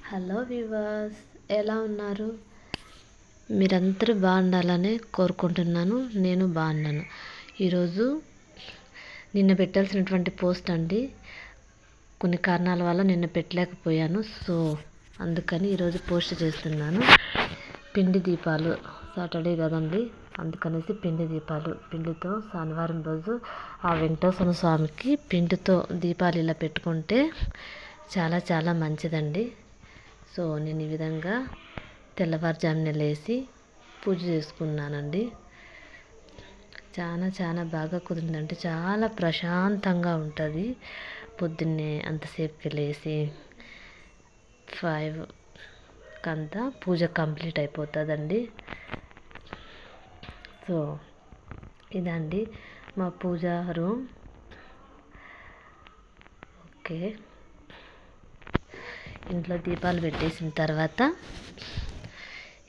Hello viewers, ఎలా ఉన్నారు? మీరందరూ బాగుండాలని కోరుకుంటున్నాను. నేను బాగున్నాను. ఈరోజు నిన్న పెట్టాల్సినటువంటి పోస్ట్ అండి, కొన్ని కారణాల వల్ల నిన్న పెట్టలేకపోయాను. సో అందుకని ఈరోజు పోస్ట్ చేస్తున్నాను. పిండి దీపాలు సాటర్డే కదండి, అందుకనేసి పిండి దీపాలు, పిండితో శనివారం రోజు ఆ వెంకటేశ్వర స్వామికి పిండితో దీపాలు ఇలా పెట్టుకుంటే చాలా చాలా మంచిదండి. సో నేను ఈ విధంగా తెల్లవారుజామున లేచి పూజ చేసుకున్నానండి. చాలా చాలా బాగా కుదిరిందంటే చాలా ప్రశాంతంగా ఉంటుంది. పొద్దున్నే అంతసేపుకి లేచి 5 కంతా పూజ కంప్లీట్ అయిపోతుందండి. సో ఇదండి మా పూజా రూమ్. ఓకే, ఇంట్లో దీపాలు పెట్టేసిన తర్వాత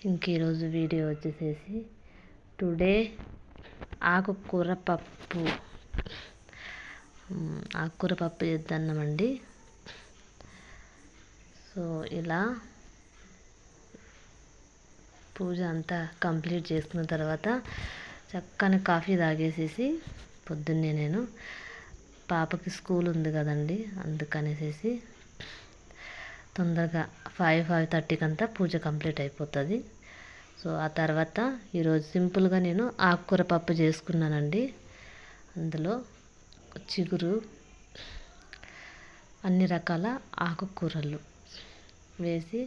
ఇంక ఈరోజు వీడియో వచ్చేసేసి టుడే ఆకుకూర పప్పు చేద్దామండి. సో ఇలా పూజ అంతా కంప్లీట్ చేసుకున్న తర్వాత చక్కని కాఫీ తాగేసేసి పొద్దున్నే నేను పాపకి స్కూల్ ఉంది కదండి, అందుకనేసి తొందరగా 5:30 అంతా పూజ కంప్లీట్ అయిపోతుంది. సో ఆ తర్వాత ఈరోజు సింపుల్గా నేను ఆకుకూర పప్పు చేసుకున్నానండి. అందులో చిగురు, అన్ని రకాల ఆకుకూరలు వేసి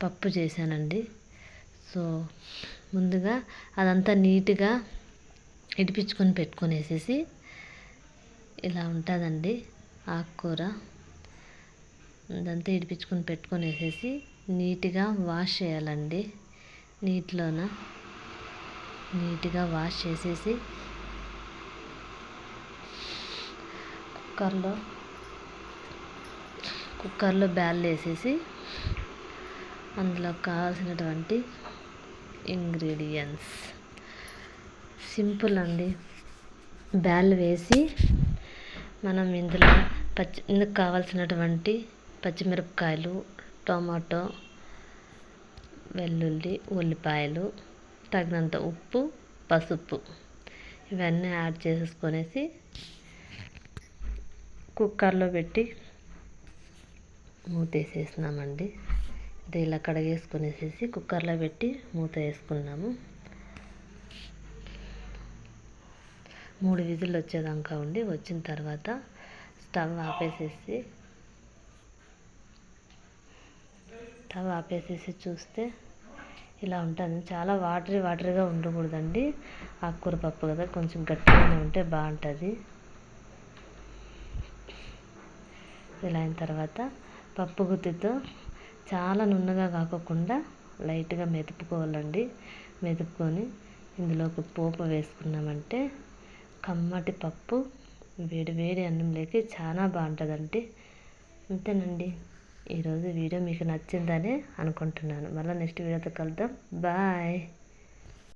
పప్పు చేశానండి. సో ముందుగా అదంతా నీట్గా ఇడిపించుకొని పెట్టుకొనేసేసి ఇలా ఉంటుందండి ఆకుకూర. అదంతా ఇడిపించుకొని పెట్టుకొనేసేసి నీట్గా వాష్ చేయాలండి. నీట్గా వాష్ చేసేసి కుక్కర్లో బ్యాల్ వేసేసి అందులో కావాల్సినటువంటి ఇంగ్రీడియంట్స్ సింపుల్ అండి. బ్యాల్ వేసి మనం ఇందుకు కావాల్సినటువంటి పచ్చిమిరపకాయలు, టమాటో, వెల్లుల్లి, ఉల్లిపాయలు, తగినంత ఉప్పు, పసుపు ఇవన్నీ యాడ్ చేసేసుకొనేసి కుక్కర్లో పెట్టి మూత వేసేసినామండి. ఇది ఇలా కడిగేసుకొనేసేసి కుక్కర్లో పెట్టి మూత వేసుకున్నాము. 3 విజిల్లు వచ్చేదాకా ఉండి వచ్చిన తర్వాత స్టవ్ ఆపేసేసి చూస్తే ఇలా ఉంటుంది. చాలా వాటరీగా ఉండకూడదండి. ఆకుకూర పప్పు కదా, కొంచెం గట్టిగానే ఉంటే బాగుంటుంది. ఇలా అయిన తర్వాత పప్పు గుత్తితో చాలా నున్నగా కాకుండా లైట్గా మెదుపుకోవాలండి. మెదుపుకొని ఇందులోకి పోపు వేసుకున్నామంటే కమ్మటి పప్పు వేడి అన్నంలోకి చాలా బాగుంటుందండి. అంతేనండి. ఈరోజు వీడియో మీకు నచ్చిందని అనుకుంటున్నాను. మళ్ళీ నెక్స్ట్ వీడియోతో కలుద్దాం. బాయ్.